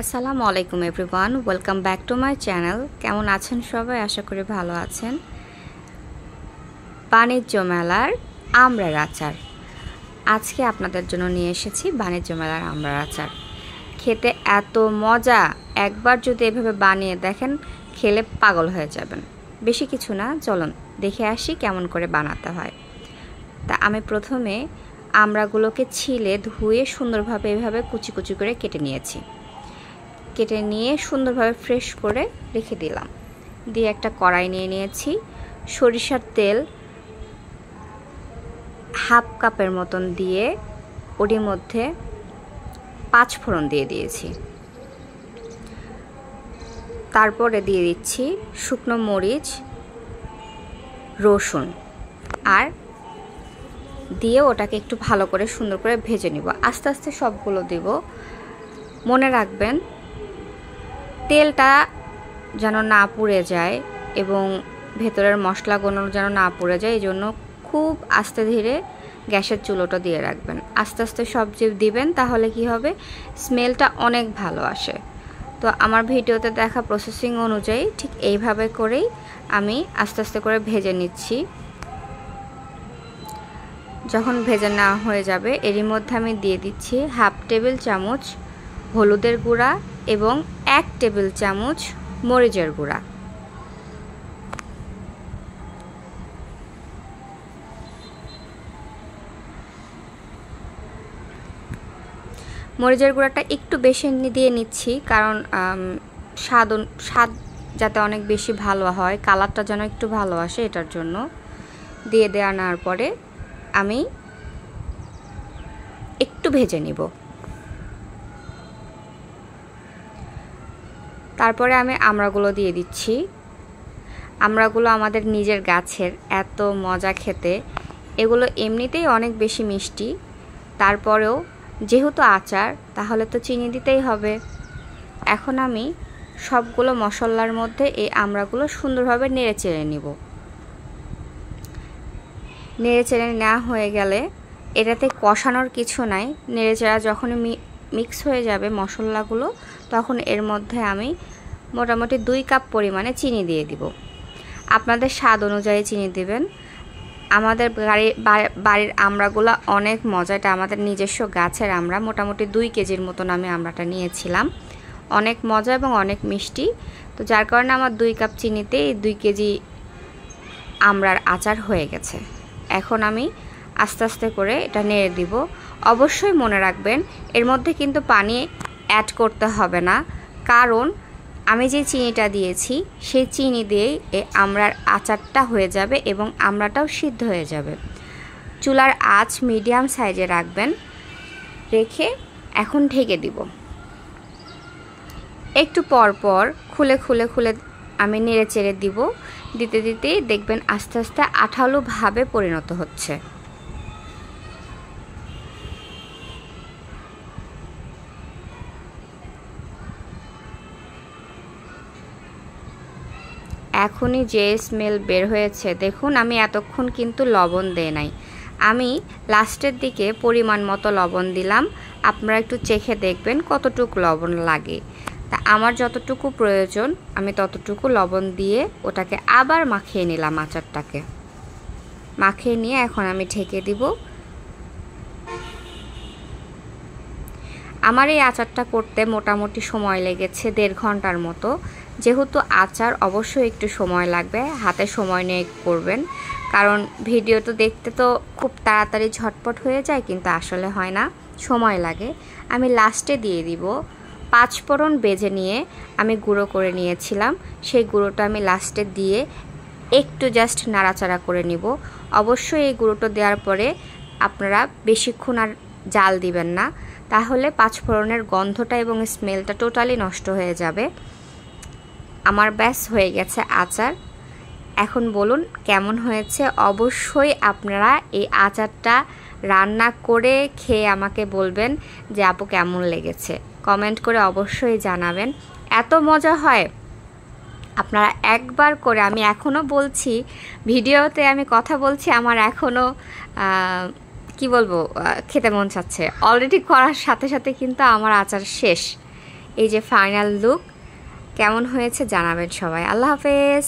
আসসালামু আলাইকুম everyone, welcome back to my channel. কেমন আছেন সবাই? আশা করি ভালো আছেন। বাণিজ্য মেলার আমড়ার আচার আজকে আপনাদের জন্য নিয়ে এসেছি। বাণিজ্য মেলার আমড়ার আচার খেতে এত মজা, একবার যদি এভাবে বানিয়ে দেখেন খেলে পাগল হয়ে যাবেন। বেশি কিছু না, চলুন দেখে আসি কেমন করে বানাতে হয়। তা আমি প্রথমে আমড়াগুলোকে ছিলে ধুয়ে সুন্দরভাবে এভাবে কুচি কুচি করে কেটে নিয়েছি। কেটে নিয়ে সুন্দরভাবে ফ্রেশ করে রেখে দিলাম। দিয়ে একটা কড়াই নিয়ে নিয়েছি। সরিষার তেল হাফ কাপের মতন দিয়ে ওর মধ্যে 5 ফোড়ন দিয়ে দিয়েছি। তারপরে দিয়ে দিচ্ছি শুকনো মরিচ, রসুন আর দিয়ে ওটাকে একটু ভালো করে সুন্দর করে ভেজে নিব। আস্তে আস্তে সবগুলো দিব। মনে রাখবেন তেলটা যেন না পুড়ে যায় এবং ভেতরের মশলাগুলো যেন না পুড়ে যায়, এই জন্য খুব আস্তে ধীরে গ্যাসের চুলোটা দিয়ে রাখবেন। আস্তে আস্তে সবজি দিবেন, তাহলে কি হবে, স্মেলটা অনেক ভালো আসে। তো আমার ভিডিওতে দেখা প্রসেসিং অনুযায়ী ঠিক এইভাবে করেই আমি আস্তে আস্তে করে ভেজে নিচ্ছি। যখন ভেজে নেওয়া হয়ে যাবে এরই মধ্যে আমি দিয়ে দিচ্ছি হাফ টেবিল চামচ হলুদের গুঁড়া এবং 1 টেবিল চামচ মরিচের গুঁড়া। মরিচের গুঁড়াটা একটু বেশি দিয়ে নিচ্ছি, কারণ স্বাদ যাতে অনেক বেশি ভালো হয়, কালারটা যেন একটু ভালো আসে, এটার জন্য দিয়ে দেওয়ার পরে আমি একটু ভেজে নিব। তারপরে আমি আমড়াগুলো দিয়ে দিচ্ছি। আমড়াগুলো আমাদের নিজের গাছের, এত মজা খেতে। এগুলো এমনিতেই অনেক বেশি মিষ্টি, তারপরেও যেহেতু আচার তাহলে তো চিনি দিতেই হবে। এখন আমি সবগুলো মশলার মধ্যে এই আমড়াগুলো সুন্দরভাবে নেড়ে চেড়ে নিব। নেড়ে চেড়ে নেওয়া হয়ে গেলে এটাতে কষানোর কিছু নাই। নেড়ে চেড়া যখন মিক্স হয়ে যাবে মশলাগুলো, তখন এর মধ্যে আমি মোটামুটি 2 কাপ পরিমাণে চিনি দিয়ে দিব। আপনাদের স্বাদ অনুযায়ী চিনি দিবেন। আমাদের বাড়ির আমড়াগুলো অনেক মজা। এটা আমাদের নিজস্ব গাছের আমড়া। মোটামুটি 2 কেজির মতন আমি আমড়াটা নিয়েছিলাম। অনেক মজা এবং অনেক মিষ্টি। তো যার কারণে আমার 2 কাপ চিনিতে 2 কেজি আমড়ার আচার হয়ে গেছে। এখন আমি আস্তে আস্তে করে এটা নেড়ে দিব। অবশ্যই মনে রাখবেন এর মধ্যে কিন্তু পানি অ্যাড করতে হবে না, কারণ আমি যে চিনিটা দিয়েছি সেই চিনি দিয়েই এই আমড়ার আচারটা হয়ে যাবে এবং আমড়াটাও সিদ্ধ হয়ে যাবে। চুলার আঁচ মিডিয়াম সাইজে রাখবেন, রেখে এখন ঢেকে দিব। একটু পর পর খুলে খুলে খুলে আমি নেড়ে চেড়ে দিব। দিতে দিতেই দেখবেন আস্তে আস্তে আঠালোভাবে পরিণত হচ্ছে। এখনই যে স্মেল বের হয়েছে দেখুন। আমি এতক্ষণ কিন্তু লবণ দেই নাই, আমি লাস্টের দিকে পরিমাণ মতো লবণ দিলাম। আপনারা একটু চেখে দেখবেন কতটুকু লবণ লাগে। তা আমার যতটুকু প্রয়োজন আমি ততটুকু লবণ দিয়ে ওটাকে আবার মাখিয়ে নিলাম। আচারটাকে মাখিয়ে নিয়ে এখন আমি ঢেকে দিব। আমার এই আচারটা করতে মোটামুটি সময় লেগেছে 1.5 ঘন্টার মতো। যেহেতু আচার অবশ্যই একটু সময় লাগবে, হাতে সময় নিয়ে করবেন, কারণ ভিডিও তো দেখতে তো খুব তাড়াতাড়ি ঝটপট হয়ে যায়, কিন্তু আসলে হয় না, সময় লাগে। আমি লাস্টে দিয়ে দিব 5 ফোড়ন বেজে নিয়ে আমি গুঁড়ো করে নিয়েছিলাম। সেই গুঁড়োটা আমি লাস্টে দিয়ে একটু জাস্ট নাড়াচাড়া করে নিব। অবশ্যই এই গুঁড়োটা দেওয়ার পরে আপনারা বেশিক্ষণ আর জাল দিবেন না, তাহলে 5 ফোড়নের গন্ধটা এবং স্মেলটা টোটালি নষ্ট হয়ে যাবে। আমার ব্যাস হয়ে গেছে আচার। এখন বলুন কেমন হয়েছে। অবশ্যই আপনারা এই আচারটা রান্না করে খেয়ে আমাকে বলবেন যে আপু কেমন লেগেছে। কমেন্ট করে অবশ্যই জানাবেন। এত মজা হয়, আপনারা একবার করে, আমি এখনও বলছি ভিডিওতে আমি কথা বলছি, আমার এখনও কি বলবো, খেতে মন চাচ্ছে। অলরেডি করার সাথে সাথে কিন্তু আমার আচার শেষ। এই যে ফাইনাল লুক, কেমন হয়েছে জানাবেন সবাই। আল্লাহ হাফেজ।